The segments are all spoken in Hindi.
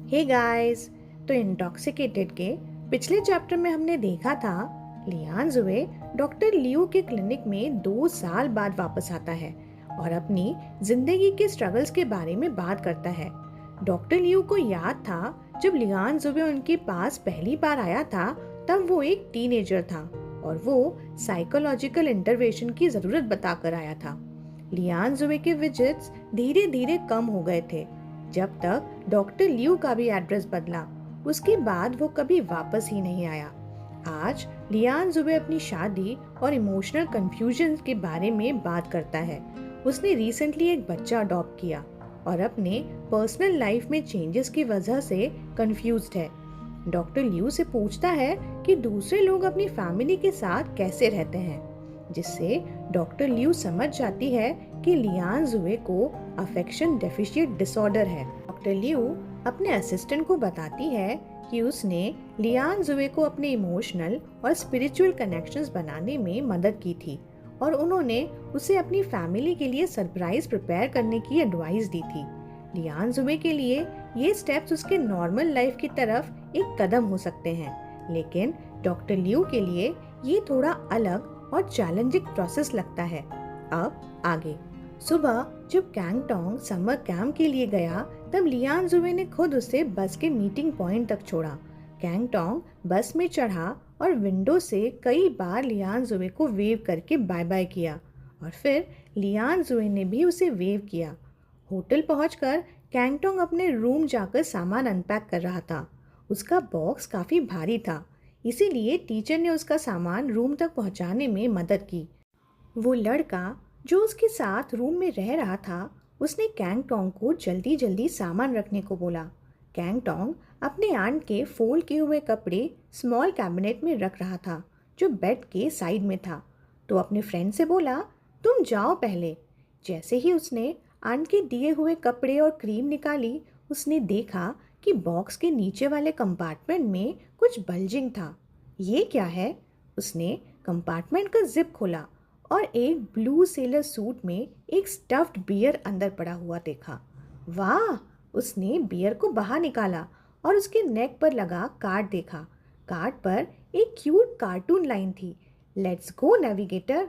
Hey guys. तो इंटॉक्सिकेटेड के पिछले चैप्टर में हमने देखा था लियान जुए डॉक्टर लियो के क्लिनिक में 2 साल बाद वापस आता है और अपनी जिंदगी के स्ट्रगल्स के बारे में बात करता है। डॉक्टर लियो को याद था जब लियान जुए उनके पास पहली बार आया था, तब वो एक टीनेजर था और वो साइकोलॉजिकल इंटरवेंशन की जरूरत बताकर आया था। लियान जुए के विजिट्स धीरे धीरे कम हो गए थे जब तक डॉक्टर लियू का भी एड्रेस बदला। उसके बाद वो कभी वापस ही नहीं आया। आज लियान जुबे अपनी शादी और इमोशनल कंफ्यूजन के बारे में बात करता है। उसने रिसेंटली एक बच्चा अडॉप्ट किया और अपने पर्सनल लाइफ में चेंजेस की वजह से कंफ्यूज्ड है। डॉक्टर लियू से पूछता है कि दूसरे लोग अपनी फैमिली के साथ कैसे रहते हैं, जिससे डॉक्टर लियू समझ जाती है कि लियान जुए को अफेक्शन डेफिशिएंट डिसऑर्डर है। डॉक्टर लियू अपने असिस्टेंट को बताती है कि उसने लियान जुए को अपने इमोशनल और स्पिरिचुअल कनेक्शंस बनाने में मदद की थी और उन्होंने उसे अपनी फैमिली के लिए सरप्राइज प्रिपेयर करने की एडवाइस दी थी। लियान जुए के लिए ये स्टेप्स उसके नॉर्मल लाइफ की तरफ एक कदम हो सकते हैं, लेकिन डॉक्टर लियू के लिए ये थोड़ा अलग और चैलेंजिंग प्रोसेस लगता है। अब आगे। सुबह जब कैंगटोंग समर कैंप के लिए गया, तब लियान जुए ने खुद उसे बस के मीटिंग पॉइंट तक छोड़ा। कैंगटोंग बस में चढ़ा और विंडो से कई बार लियान जुए को वेव करके बाय बाय किया और फिर लियान जुए ने भी उसे वेव किया। होटल पहुंचकर कैंगटोंग अपने रूम जाकर सामान अनपैक कर रहा था। उसका बॉक्स काफी भारी था, इसीलिए टीचर ने उसका सामान रूम तक पहुंचाने में मदद की। वो लड़का जो उसके साथ रूम में रह रहा था, उसने कैंगटोंग को जल्दी जल्दी सामान रखने को बोला। कैंगटोंग अपने आंट के फोल्ड किए हुए कपड़े स्मॉल कैबिनेट में रख रहा था जो बेड के साइड में था, तो अपने फ्रेंड से बोला, तुम जाओ पहले। जैसे ही उसने आंट के दिए हुए कपड़े और क्रीम निकाली, उसने देखा कि बॉक्स के नीचे वाले कंपार्टमेंट में कुछ बल्जिंग था। ये क्या है? उसने कंपार्टमेंट का जिप खोला और एक ब्लू सेलर सूट में एक स्टफ्ड बियर अंदर पड़ा हुआ देखा। वाह! उसने बियर को बाहर निकाला और उसके नेक पर लगा कार्ड देखा। कार्ड पर एक क्यूट कार्टून लाइन थी, लेट्स गो नेविगेटर।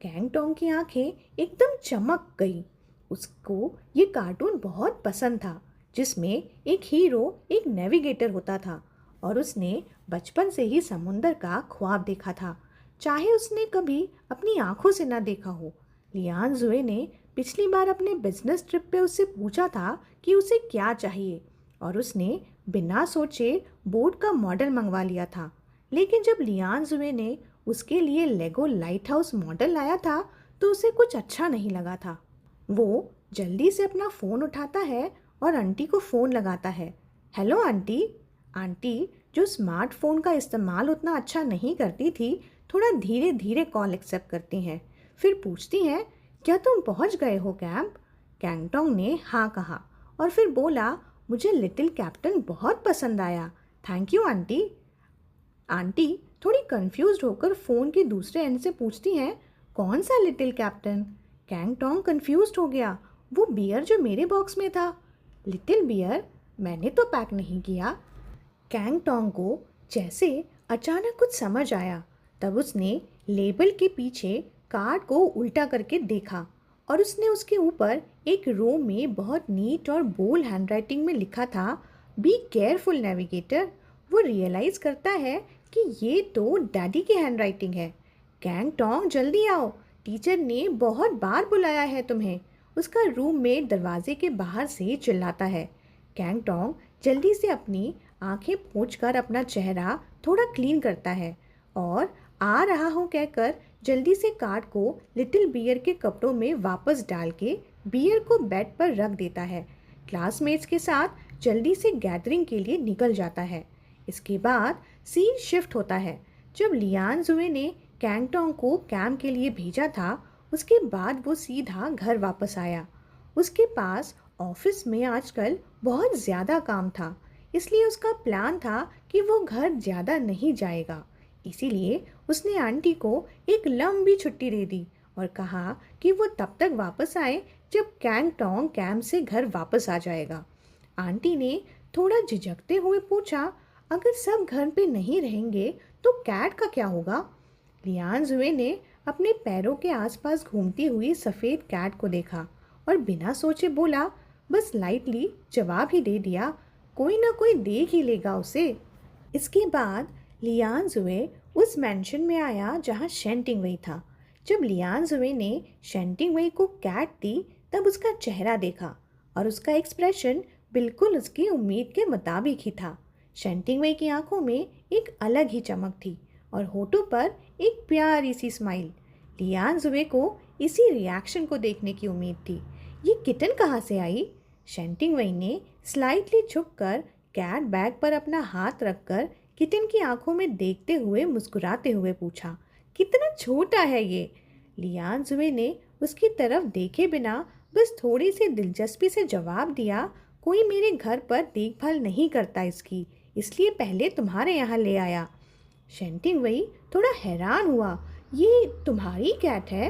कैंगटोंग की आंखें एकदम चमक गई। उसको ये कार्टून बहुत पसंद था, जिसमें एक हीरो एक नेविगेटर होता था और उसने बचपन से ही समुंदर का ख्वाब देखा था, चाहे उसने कभी अपनी आंखों से ना देखा हो। लियान जुए ने पिछली बार अपने बिजनेस ट्रिप पे उससे पूछा था कि उसे क्या चाहिए और उसने बिना सोचे बोट का मॉडल मंगवा लिया था। लेकिन जब लियान जुए ने उसके लिए लेगो लाइट हाउस मॉडल लाया था, तो उसे कुछ अच्छा नहीं लगा था। वो जल्दी से अपना फ़ोन उठाता है और आंटी को फ़ोन लगाता है। Hello aunty. आंटी, जो स्मार्टफोन का इस्तेमाल उतना अच्छा नहीं करती थी, थोड़ा धीरे धीरे कॉल एक्सेप्ट करती हैं। फिर पूछती हैं, क्या तुम पहुंच गए हो कैंप? कैंगटोंग ने हाँ कहा और फिर बोला, मुझे लिटिल कैप्टन बहुत पसंद आया। Thank you aunty. आंटी थोड़ी कंफ्यूज्ड होकर फ़ोन के दूसरे एंड से पूछती हैं, कौन सा लिटिल कैप्टन? कैंगटोंग कंफ्यूज्ड हो गया। वो बियर जो मेरे बॉक्स में था। Little beer? मैंने तो पैक नहीं किया। कैंगटोंग को जैसे अचानक कुछ समझ आया। तब उसने लेबल के पीछे कार्ड को उल्टा करके देखा और उसने उसके ऊपर एक रो में बहुत नीट और बोल्ड हैंडराइटिंग में लिखा था, बी केयरफुल नेविगेटर। वो रियलाइज़ करता है कि ये तो डैडी की हैंडराइटिंग है। कैंगटोंग जल्दी आओ, टीचर ने बहुत बार बुलाया है तुम्हें। उसका रूममेट दरवाजे के बाहर से चिल्लाता है। कैंगटोंग जल्दी से अपनी आंखें पोंछकर अपना चेहरा थोड़ा क्लीन करता है और आ रहा हूँ कहकर जल्दी से कार्ड को लिटिल बियर के कपड़ों में वापस डाल के बियर को बेड पर रख देता है। क्लासमेट्स के साथ जल्दी से गैदरिंग के लिए निकल जाता है। इसके बाद सीन शिफ्ट होता है। जब लियान जुए ने कैंगटोंग को कैंप के लिए भेजा था, उसके बाद वो सीधा घर वापस आया। उसके पास ऑफिस में आजकल बहुत ज़्यादा काम था, इसलिए उसका प्लान था कि वो घर ज़्यादा नहीं जाएगा। इसीलिए उसने आंटी को एक लंबी छुट्टी दे दी और कहा कि वो तब तक वापस आए जब कैंगटोंग कैंप से घर वापस आ जाएगा। आंटी ने थोड़ा झिझकते हुए पूछा, अगर सब घर पे नहीं रहेंगे तो कैट का क्या होगा? लियान जुए ने अपने पैरों के आसपास घूमती हुई सफ़ेद कैट को देखा और बिना सोचे बोला, बस लाइटली जवाब ही दे दिया, कोई ना कोई देख ही लेगा उसे। इसके बाद लियान जुए उस मैंशन में आया जहाँ शेंटिंग वई था। जब लियान जुए ने शेंटिंग वई को कैट दी तब उसका चेहरा देखा और उसका एक्सप्रेशन बिल्कुल उसकी उम्मीद के मुताबिक ही था। शेंटिंग वई की आंखों में एक अलग ही चमक थी और होठों पर एक प्यारी सी स्माइल। लियान जुए को इसी रिएक्शन को देखने की उम्मीद थी। ये किटन कहाँ से आई? शेंटिंग वई ने स्लाइटली झुककर कैट बैग पर अपना हाथ रखकर किटन की आंखों में देखते हुए मुस्कुराते हुए पूछा, कितना छोटा है ये? लियान जुए ने उसकी तरफ देखे बिना बस थोड़ी सी दिलचस्पी से जवाब दिया, कोई मेरे घर पर देखभाल नहीं करता इसकी, इसलिए पहले तुम्हारे यहाँ ले आया। शेंटिंग वही थोड़ा हैरान हुआ, ये तुम्हारी कैट है?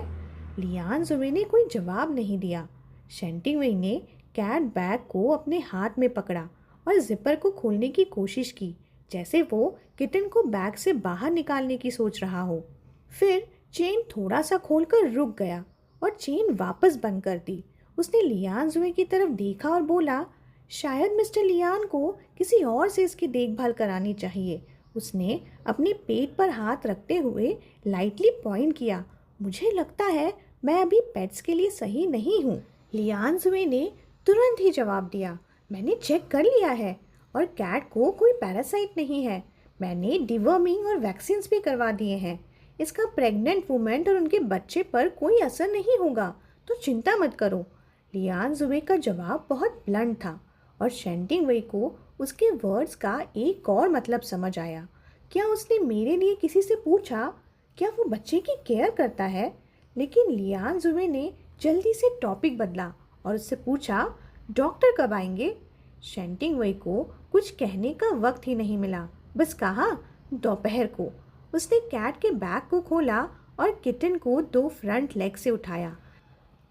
लियान जुए ने कोई जवाब नहीं दिया। शेंटिंग वही ने कैट बैग को अपने हाथ में पकड़ा और जिपर को खोलने की कोशिश की, जैसे वो किटन को बैग से बाहर निकालने की सोच रहा हो। फिर चेन थोड़ा सा खोलकर रुक गया और चेन वापस बंद कर दी। उसने लियान जुए की तरफ देखा और बोला, शायद मिस्टर लियान को किसी और से इसकी देखभाल करानी चाहिए। उसने अपने पेट पर हाथ रखते हुए लाइटली पॉइंट किया, मुझे लगता है मैं अभी पेट्स के लिए सही नहीं हूँ। लियान जुए ने तुरंत ही जवाब दिया, मैंने चेक कर लिया है और कैट को कोई पैरासाइट नहीं है। मैंने डिवर्मिंग और वैक्सीन भी करवा दिए हैं। इसका प्रेग्नेंट वुमेन और उनके बच्चे पर कोई असर नहीं होगा, तो चिंता मत करो। लियान जुए का जवाब बहुत ब्लंट था और शेंटिंग वई को उसके वर्ड्स का एक और मतलब समझ आया। क्या उसने मेरे लिए किसी से पूछा? क्या वो बच्चे की केयर करता है? लेकिन लियान जुए ने जल्दी से टॉपिक बदला और उससे पूछा, डॉक्टर कब आएंगे? शेंटिंग वई को कुछ कहने का वक्त ही नहीं मिला, बस कहा, दोपहर को। उसने कैट के बैग को खोला और किटन को 2 फ्रंट लेग से उठाया।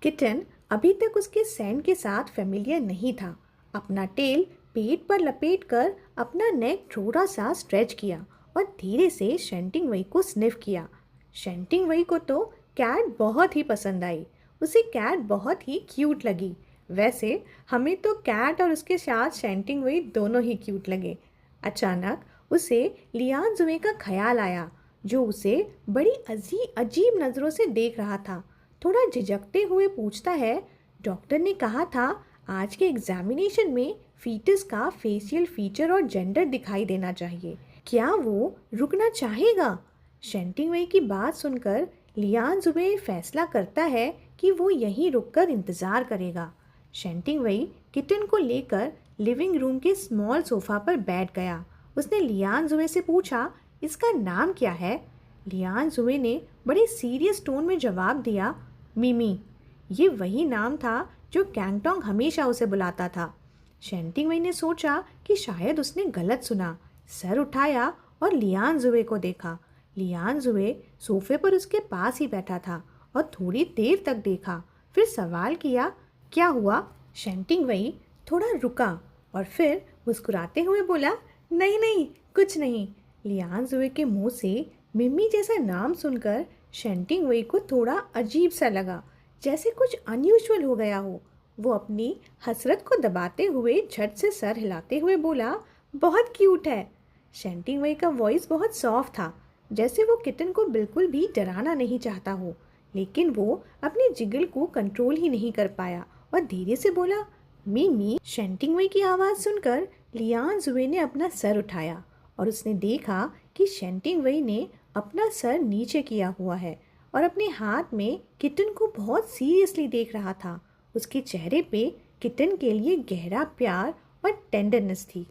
किटन अभी तक उसके सैंड के साथ फेमिलियर नहीं था। अपना टेल पेट पर लपेटकर अपना नेक थोड़ा सा स्ट्रेच किया और धीरे से शेंटिंग वई को स्निफ किया। शेंटिंग वई को तो कैट बहुत ही पसंद आई। उसे कैट बहुत ही क्यूट लगी। वैसे हमें तो कैट और उसके साथ शेंटिंग वई दोनों ही क्यूट लगे। अचानक उसे लियान जुए का ख्याल आया, जो उसे बड़ी अजीब नज़रों से देख रहा था। थोड़ा झिझकते हुए पूछता है, डॉक्टर ने कहा था आज के एग्जामिनेशन में फीटस का फेशियल फीचर और जेंडर दिखाई देना चाहिए, क्या वो रुकना चाहेगा? शेंटिंग वई की बात सुनकर लियान जुए फैसला करता है कि वो यहीं रुककर इंतज़ार करेगा। शेंटिंग वई किटन को लेकर लिविंग रूम के स्मॉल सोफा पर बैठ गया। उसने लियान जुए से पूछा, इसका नाम क्या है? लियान जुए ने बड़े सीरियस टोन में जवाब दिया, मिमी। ये वही नाम था जो कैंगटोंग हमेशा उसे बुलाता था। शेंटिंग वई ने सोचा कि शायद उसने गलत सुना। सर उठाया और लियान जुए को देखा। लियान जुए सोफे पर उसके पास ही बैठा था और थोड़ी देर तक देखा, फिर सवाल किया, क्या हुआ? शेंटिंग वई थोड़ा रुका और फिर मुस्कुराते हुए बोला, नहीं नहीं, कुछ नहीं। लियान जुए के मुंह से मिमी जैसा नाम सुनकर शेंटिंग वई को थोड़ा अजीब सा लगा, जैसे कुछ अनयूजुअल हो गया हो। वो अपनी हसरत को दबाते हुए झट से सर हिलाते हुए बोला, बहुत क्यूट है। शेंटिंग वई का वॉइस बहुत सॉफ्ट था, जैसे वो किटन को बिल्कुल भी डराना नहीं चाहता हो, लेकिन वो अपने जिगल को कंट्रोल ही नहीं कर पाया और धीरे से बोला, मिमी। शेंटिंग वई की आवाज़ सुनकर लियान जुए ने अपना सर उठाया और उसने देखा कि शेंटिंग वई ने अपना सर नीचे किया हुआ है और अपने हाथ में किटन को बहुत सीरियसली देख रहा था। उसके चेहरे पे किटन के लिए गहरा प्यार और टेंडरनेस थी।